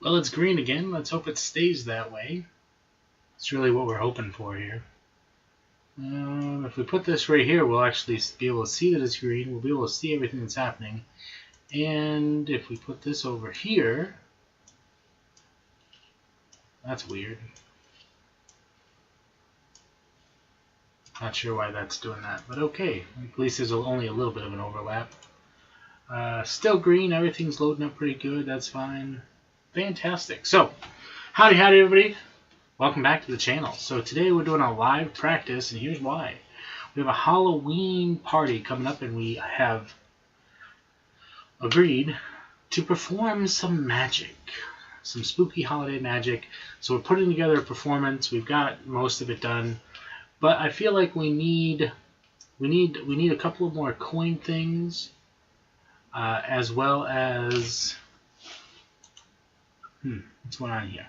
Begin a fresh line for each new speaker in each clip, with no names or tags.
Well, it's green again. Let's hope it stays that way. It's really what we're hoping for here. If we put this right here, we'll actually be able to see that it's green. We'll be able to see everything that's happening. And if we put this over here, that's weird. Not sure why that's doing that, but okay. At least there's only a little bit of an overlap. Still green. Everything's loading up pretty good. That's fine. Fantastic. So, howdy everybody. Welcome back to the channel. So today we're doing a live practice, and here's why. We have a Halloween party coming up, and we have agreed to perform some magic. Some spooky holiday magic. So we're putting together a performance. We've got most of it done. But I feel like we need a couple of more coin things, as well as what's going on here?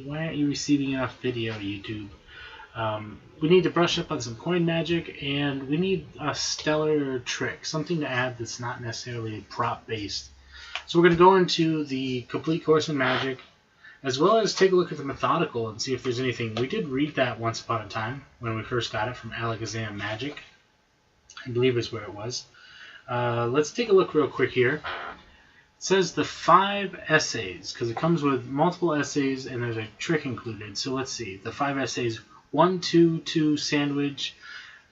Why aren't you receiving enough video, YouTube? We need to brush up on some coin magic, and we need a stellar trick, something to add that's not necessarily prop based. So we're going to go into the complete course in magic, as well as take a look at the methodical and see if there's anything. We did read that once upon a time when we first got it from Alakazam Magic. I believe is where it was. Let's take a look real quick here. It says the 5 essays, because it comes with multiple essays and there's a trick included. So let's see. The 5 essays. 1, 2, 2, sandwich.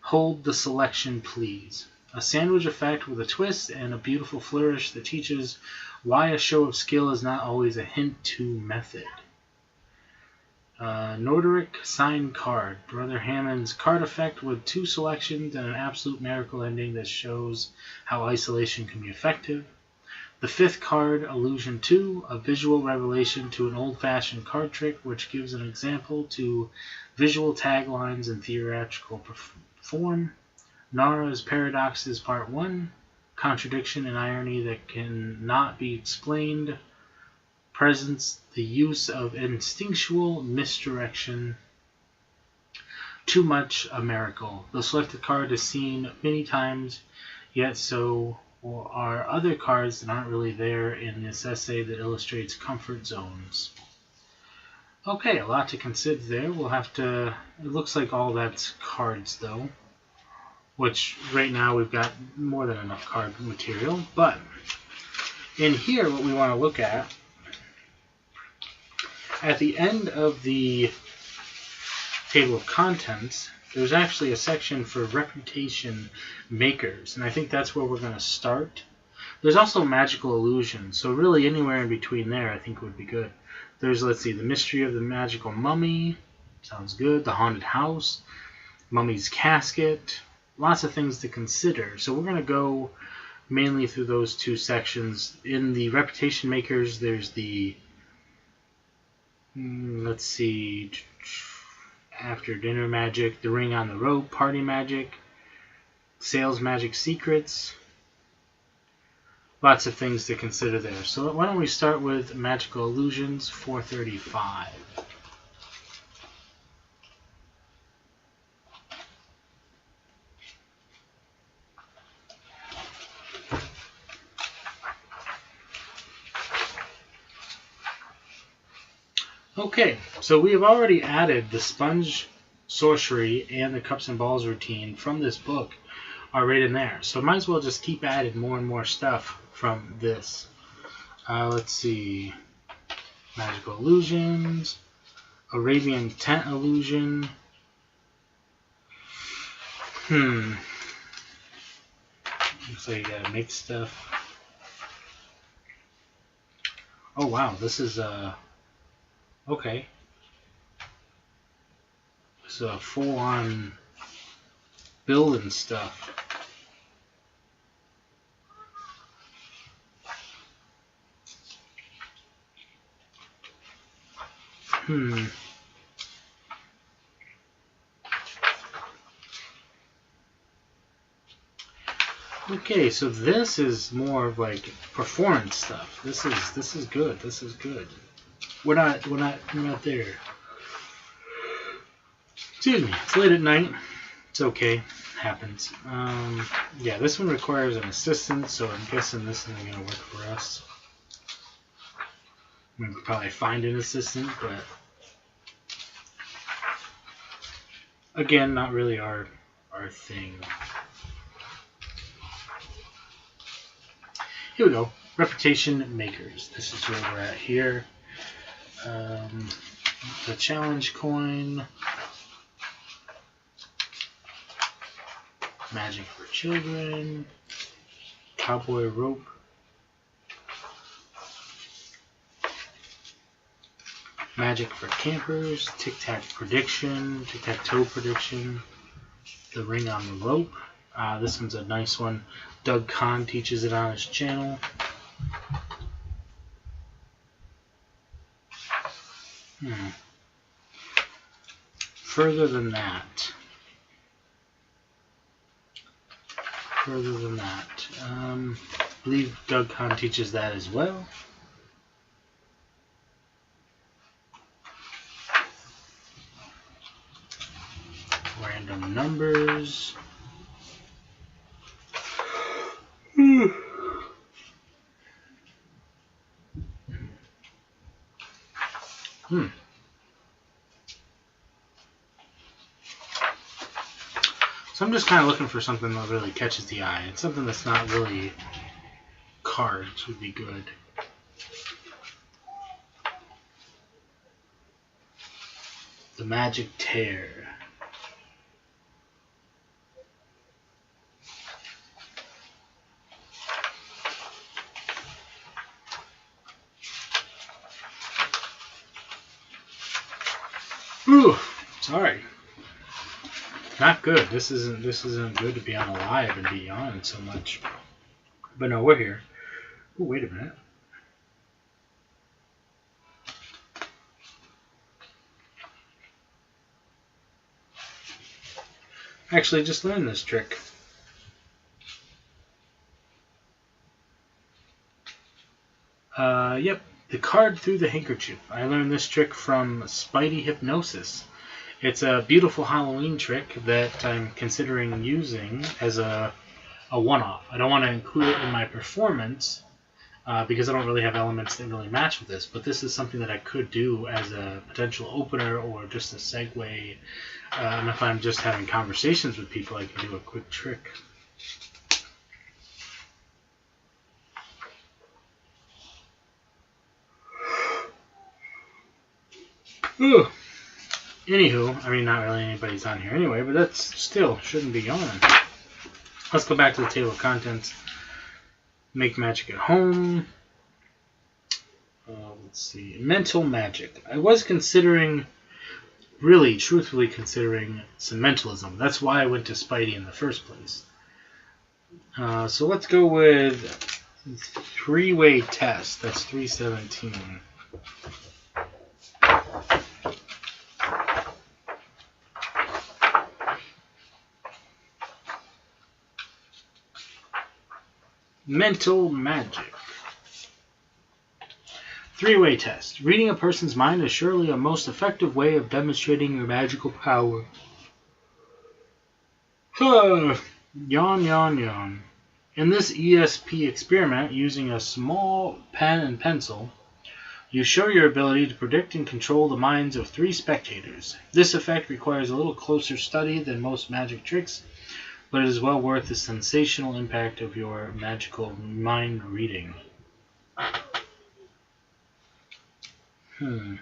Hold the selection, please. A sandwich effect with a twist and a beautiful flourish that teaches why a show of skill is not always a hint to method. Norderic sign card. Brother Hammond's card effect with 2 selections and an absolute miracle ending that shows how isolation can be effective. The 5th card, Illusion 2, a visual revelation to an old-fashioned card trick which gives an example to visual taglines in theatrical form. Nara's Paradoxes Part 1, contradiction and irony that cannot be explained. Presents the use of instinctual misdirection. Too much a miracle. The selected card is seen many times, yet so are other cards that aren't really there in this essay that illustrates comfort zones. Okay, a lot to consider there. We'll have to... It looks like all that's cards, though. Which, right now, we've got more than enough card material. But, in here, what we want to look at the end of the table of contents, there's actually a section for reputation makers, and I think that's where we're going to start. There's also magical illusions, so really anywhere in between there I think would be good. There's, let's see, the mystery of the magical mummy, sounds good. The haunted house, mummy's casket, lots of things to consider. So we're going to go mainly through those 2 sections. In the reputation makers, there's the let's see, after dinner magic, the ring on the rope, party magic, sales magic secrets, lots of things to consider there. So why don't we start with magical illusions 435. Okay, so we have already added the sponge sorcery and the cups and balls routine from this book are right in there. So might as well just keep adding more and more stuff from this. Let's see. Magical illusions. Arabian tent illusion. Looks like you gotta make stuff. Oh wow, this is okay. It's a full-on building stuff. Okay, so this is more of like performance stuff. This is good. This is good. We're not there. Excuse me. It's late at night. It's okay. happens. Yeah, this one requires an assistant, so I'm guessing this isn't going to work for us. We could probably find an assistant, but again, not really our thing. Here we go. Reputation makers. This is where we're at here. The challenge coin. Magic for children. Cowboy rope. Magic for campers. Tic-tac prediction. Tic-tac-toe prediction. The ring on the rope. This one's a nice one. Doug Kahn teaches it on his channel. Further than that. I believe Doug Kahn teaches that as well. Random numbers. So I'm just kind of looking for something that really catches the eye. And something that's not really cards would be good. The Magic Tear. Ooh, sorry. Not good. This isn't good to be on live and be on so much. But no, we're here. Ooh, wait a minute. Actually, just learned this trick. Yep, the card through the handkerchief. I learned this trick from Spidey Hypnosis. It's a beautiful Halloween trick that I'm considering using as a one-off. I don't want to include it in my performance because I don't really have elements that really match with this, but this is something that I could do as a potential opener or just a segue. And if I'm just having conversations with people, I can do a quick trick. Ooh. Anywho, I mean, not really anybody's on here anyway, but that still shouldn't be on. Let's go back to the table of contents. Make magic at home. Let's see. Mental magic. I was considering, really, truthfully considering some mentalism. That's why I went to Spidey in the first place. So let's go with three-way test. That's 317. Mental magic. Three-way test. Reading a person's mind is surely a most effective way of demonstrating your magical power. Yawn, yawn, yawn. In this ESP experiment, using a small pen and pencil, you show your ability to predict and control the minds of 3 spectators. This effect requires a little closer study than most magic tricks, but it is well worth the sensational impact of your magical mind reading. Seems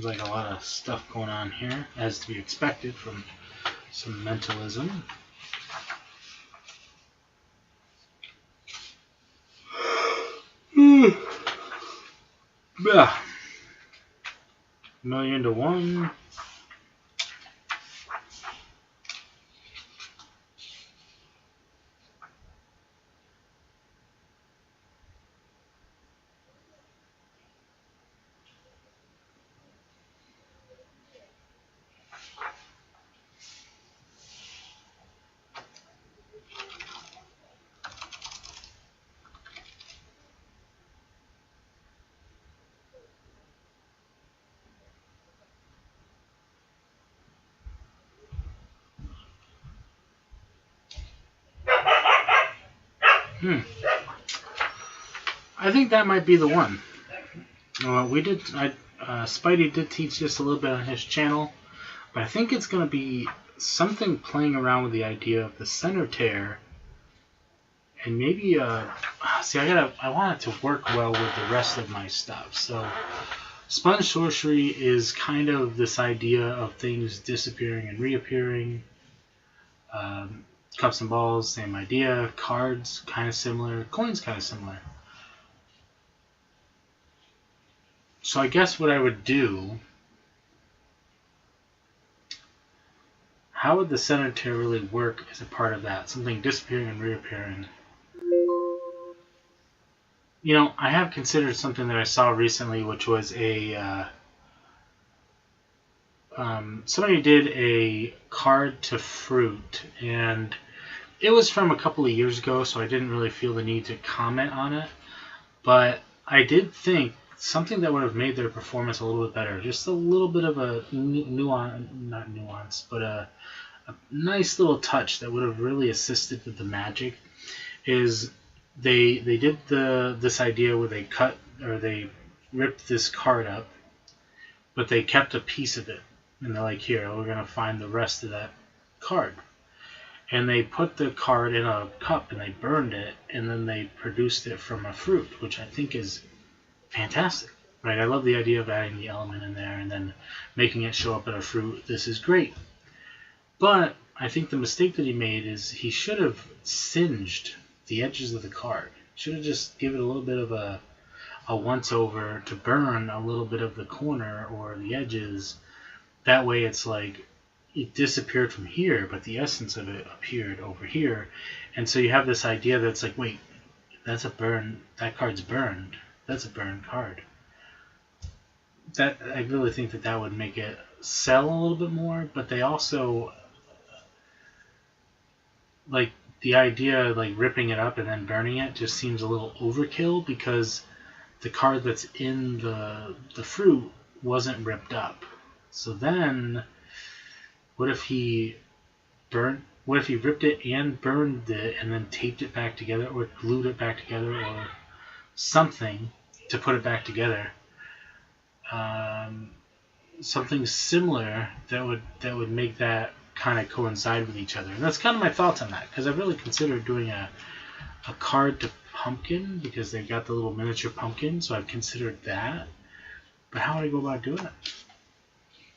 like a lot of stuff going on here, as to be expected from some mentalism. Million to one. Hmm. I think that might be the one. Spidey did teach this a little bit on his channel, but I think it's going to be something playing around with the idea of the center tear, and maybe I want it to work well with the rest of my stuff. So sponge sorcery is kind of this idea of things disappearing and reappearing. Cups and balls, same idea. Cards, kind of similar. Coins, kind of similar. So I guess what I would do, how would the center tear really work as a part of that? Something disappearing and reappearing. You know, I have considered something that I saw recently, which was somebody did a card to fruit, and it was from a couple of years ago, so I didn't really feel the need to comment on it. But I did think something that would have made their performance a little bit better, just a little bit of a nuance, but a nice little touch that would have really assisted with the magic, is they did this idea where they cut or they ripped this card up, but they kept a piece of it, and they're like, here, we're gonna find the rest of that card. And they put the card in a cup and they burned it, and then they produced it from a fruit, which I think is fantastic. Right? I love the idea of adding the element in there and then making it show up in a fruit. This is great. But I think the mistake that he made is he should have singed the edges of the card. Should have just given it a little bit of a once over to burn a little bit of the corner or the edges. That way it's like it disappeared from here, but the essence of it appeared over here. And so you have this idea that's like, wait, that's a burn. That card's burned. That's a burned card. That I really think that would make it sell a little bit more, but they also like the idea of like ripping it up and then burning it just seems a little overkill, because the card that's in the fruit wasn't ripped up. So then what if he ripped it and burned it and then taped it back together or glued it back together or something to put it back together? Something similar that would make that kind of coincide with each other. And that's kind of my thoughts on that, because I've really considered doing a card to pumpkin, because they've got the little miniature pumpkin, so I've considered that. But how would I go about doing it?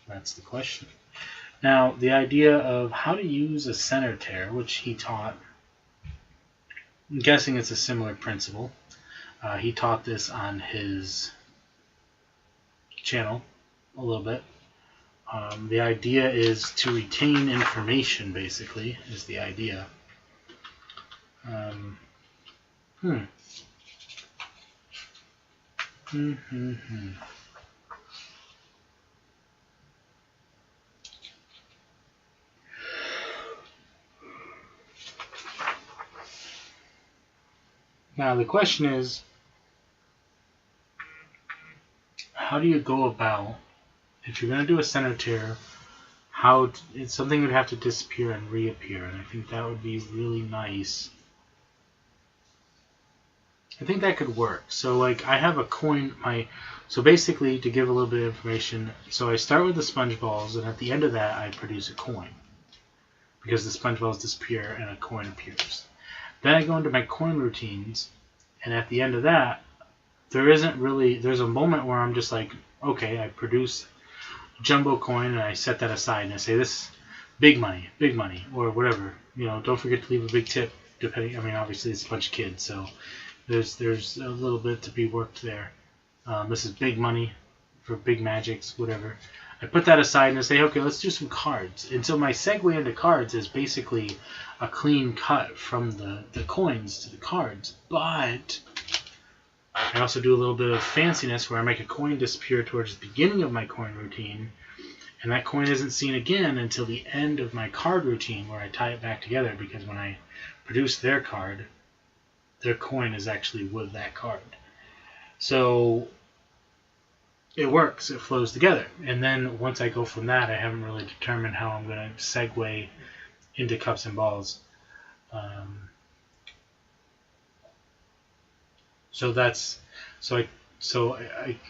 That's the question. Now, the idea of how to use a center tear, which he taught, I'm guessing it's a similar principle. He taught this on his channel a little bit. The idea is to retain information, basically, is the idea. Now the question is, how do you go about, if you're going to do a center tear, something would have to disappear and reappear, and I think that would be really nice. I think that could work. So like I have a coin, so basically, to give a little bit of information, so I start with the sponge balls, and at the end of that I produce a coin, because the sponge balls disappear and a coin appears. Then I go into my coin routines, and at the end of that, there's a moment where I'm just like, okay, I produce a jumbo coin and I set that aside and I say, this big money, or whatever. You know, don't forget to leave a big tip, depending, I mean, obviously it's a bunch of kids, so there's a little bit to be worked there. This is big money for big magics, whatever. I put that aside and I say, okay, let's do some cards. And so my segue into cards is basically a clean cut from the coins to the cards. But I also do a little bit of fanciness where I make a coin disappear towards the beginning of my coin routine, and that coin isn't seen again until the end of my card routine, where I tie it back together, because when I produce their card, their coin is actually with that card. So it works, it flows together. And then once I go from that, I haven't really determined how I'm going to segue into cups and balls. So that's I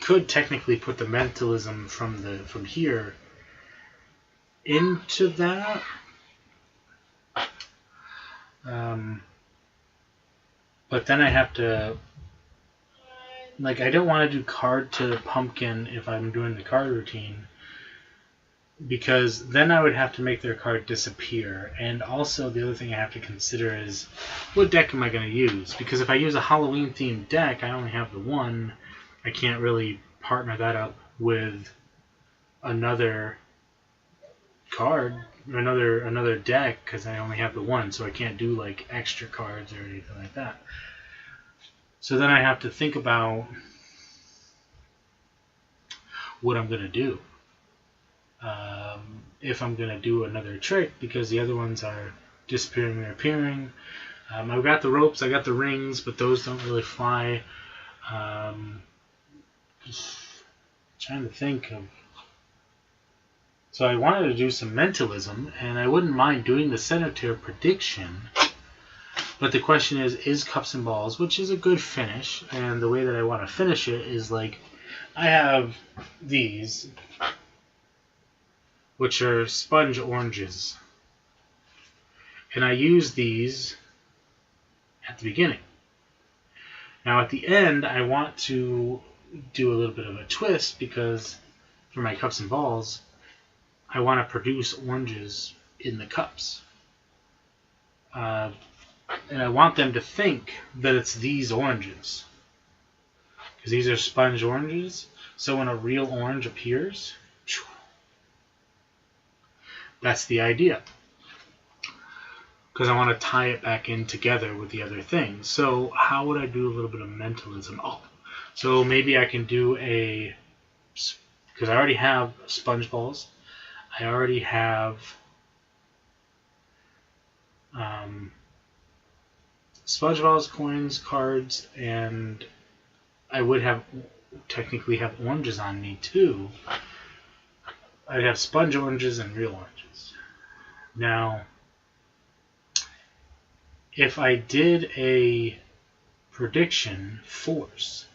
could technically put the mentalism from here into that. But then I have to, like, I don't want to do card to pumpkin if I'm doing the card routine, because then I would have to make their card disappear. And also the other thing I have to consider is, what deck am I going to use? Because if I use a Halloween themed deck, I only have the one. I can't really partner that up with another card, or another deck, because I only have the one, so I can't do like extra cards or anything like that. So then I have to think about what I'm going to do. If I'm going to do another trick, because the other ones are disappearing and appearing. I've got the ropes, I got the rings, but those don't really fly. Just trying to think of... So I wanted to do some mentalism, and I wouldn't mind doing the Senator prediction. But the question is Cups and Balls, which is a good finish. And the way that I want to finish it is like, I have these, which are sponge oranges. And I use these at the beginning. Now at the end, I want to do a little bit of a twist, because for my Cups and Balls, I want to produce oranges in the cups. And I want them to think that it's these oranges, because these are sponge oranges. So when a real orange appears, that's the idea. Because I want to tie it back in together with the other things. So how would I do a little bit of mentalism? Oh, so maybe I can do a... Because I already have sponge balls. I already have sponge balls, coins, cards, and I would have technically have oranges on me too. I'd have sponge oranges and real oranges. Now, if I did a prediction force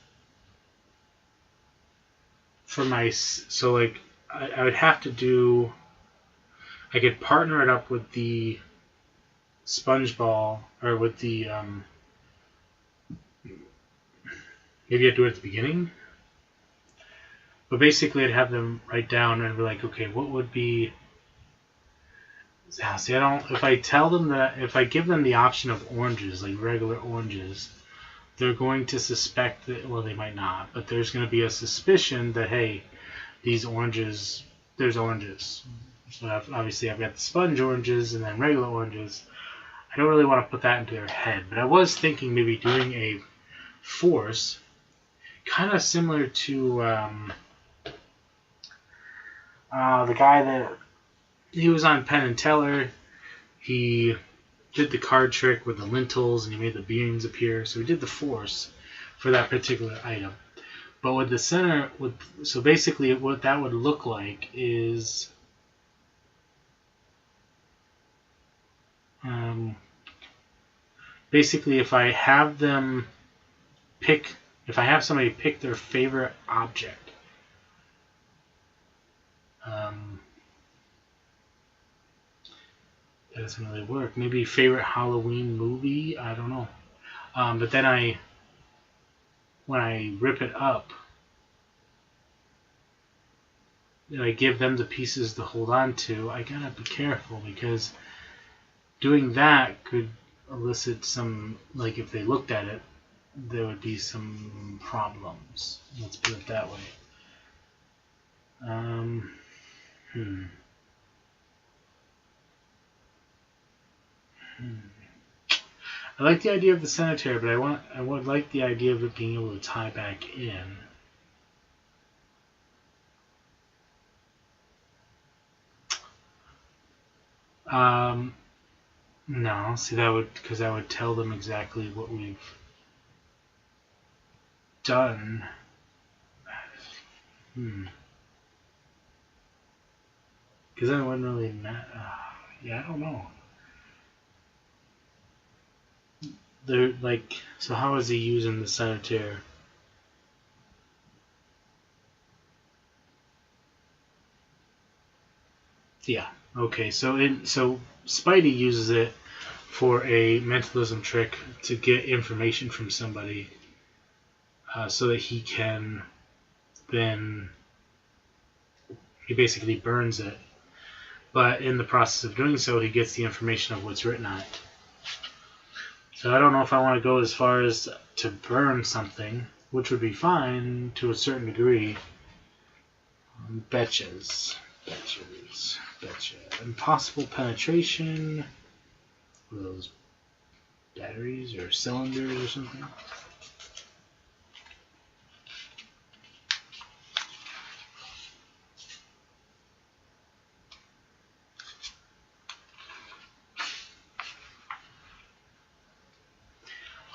for my... So, like, I would have to do... I could partner it up with the sponge ball, or with the... maybe I'd do it at the beginning. But basically, I'd have them write down and be like, okay, what would be... See, I don't... If I tell them that... If I give them the option of oranges, like regular oranges, they're going to suspect that... Well, they might not, but there's going to be a suspicion that, hey, these oranges... There's oranges. So obviously, I've got the sponge oranges and then regular oranges. I don't really want to put that into their head. But I was thinking maybe doing a force, kind of similar to... the guy that... He was on Penn and Teller. He did the card trick with the lentils, and he made the beans appear. So he did the force for that particular item. But with the center... So basically, what that would look like is... basically, if I have them pick... If I have somebody pick their favorite object... that doesn't really work. Maybe favorite Halloween movie? I don't know. But then when I rip it up, and I give them the pieces to hold on to, I gotta be careful, because doing that could elicit some, like, if they looked at it, there would be some problems. Let's put it that way. I like the idea of the cemetery, but I would like the idea of it being able to tie back in. No, see, that would... Because that would tell them exactly what we've done. Because then it wouldn't really matter. Yeah, I don't know. they're like, so how is he using the center tear? Yeah. Okay. So Spidey uses it for a mentalism trick to get information from somebody, so that he can then he basically burns it. But in the process of doing so, he gets the information of what's written on it. So I don't know if I want to go as far as to burn something, which would be fine to a certain degree. Betches. Impossible penetration. What are those, batteries or cylinders or something?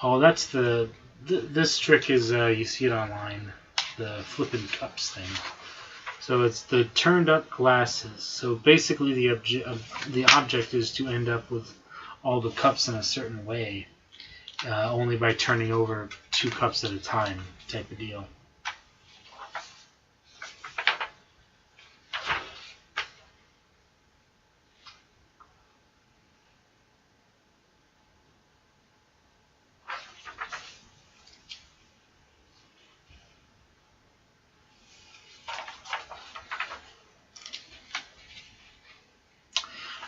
Oh, that's this trick is, you see it online, the flippin' cups thing. So it's the turned up glasses. So basically the object is to end up with all the cups in a certain way, only by turning over 2 cups at a time, type of deal.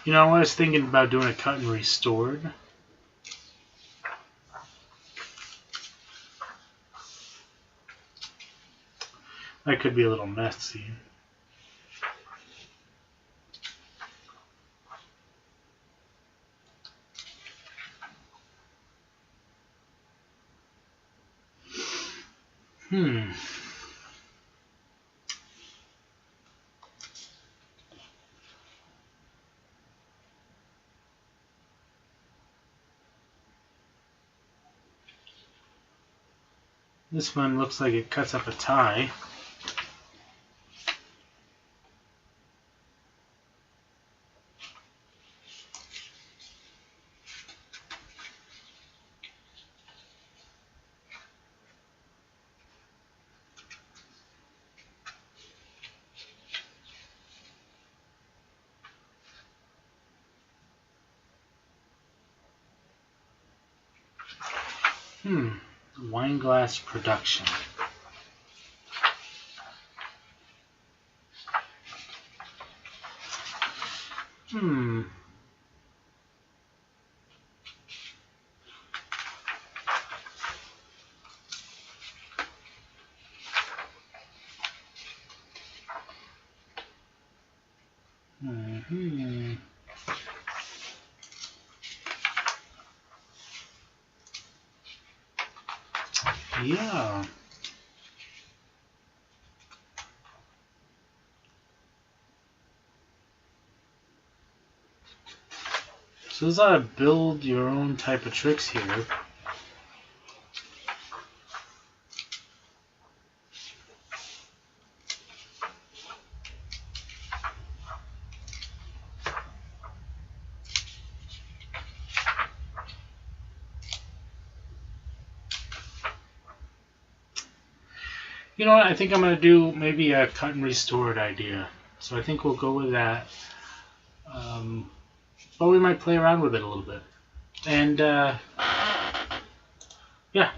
You know, I was thinking about doing a cut and restored. That could be a little messy. This one looks like it cuts up a tie. Wine glass production. Yeah. So there's a lot of build your own type of tricks here. You know what? I think I'm going to do maybe a cut and restored idea. So I think we'll go with that. But we might play around with it a little bit. And, yeah.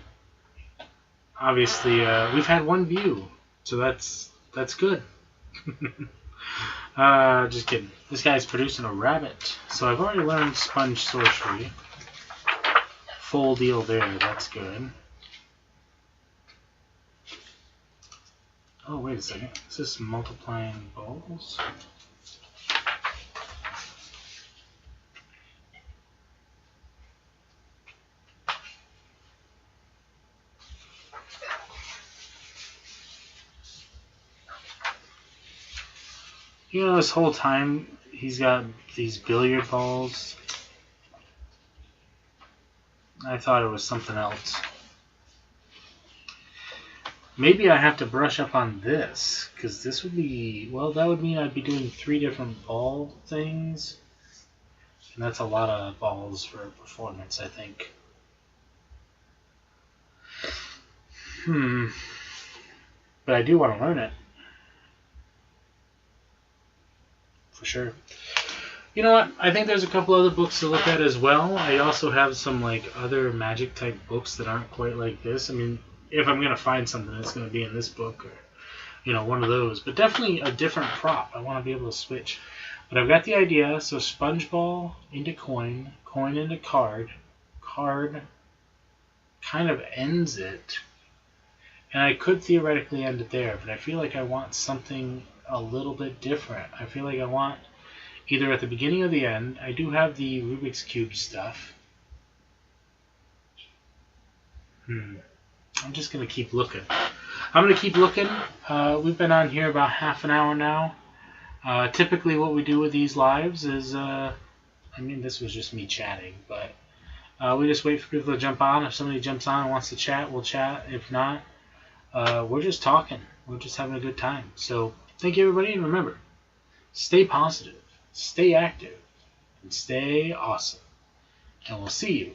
Obviously, we've had 1 view. So that's good. Just kidding. This guy's producing a rabbit. So I've already learned sponge sorcery. Full deal there. That's good. Oh, wait a second. Is this multiplying balls? You know, this whole time he's got these billiard balls. I thought it was something else. Maybe I have to brush up on this, because this would be, well, that would mean I'd be doing 3 different ball things. And that's a lot of balls for a performance, I think. But I do want to learn it. For sure. You know what? I think there's a couple other books to look at as well. I also have some like other magic type books that aren't quite like this. I mean, if I'm gonna find something, it's gonna be in this book or one of those. But definitely a different prop. I want to be able to switch. But I've got the idea. So sponge ball into coin, coin into card, card kind of ends it. And I could theoretically end it there, but I feel like I want something a little bit different. I feel like I want either at the beginning or the end. I do have the Rubik's Cube stuff. I'm just going to keep looking. I'm going to keep looking. We've been on here about half an hour now. Typically what we do with these lives is, this was just me chatting, but we just wait for people to jump on. If somebody jumps on and wants to chat, we'll chat. If not, we're just talking. We're just having a good time. So thank you, everybody, and remember, stay positive, stay active, and stay awesome. And we'll see you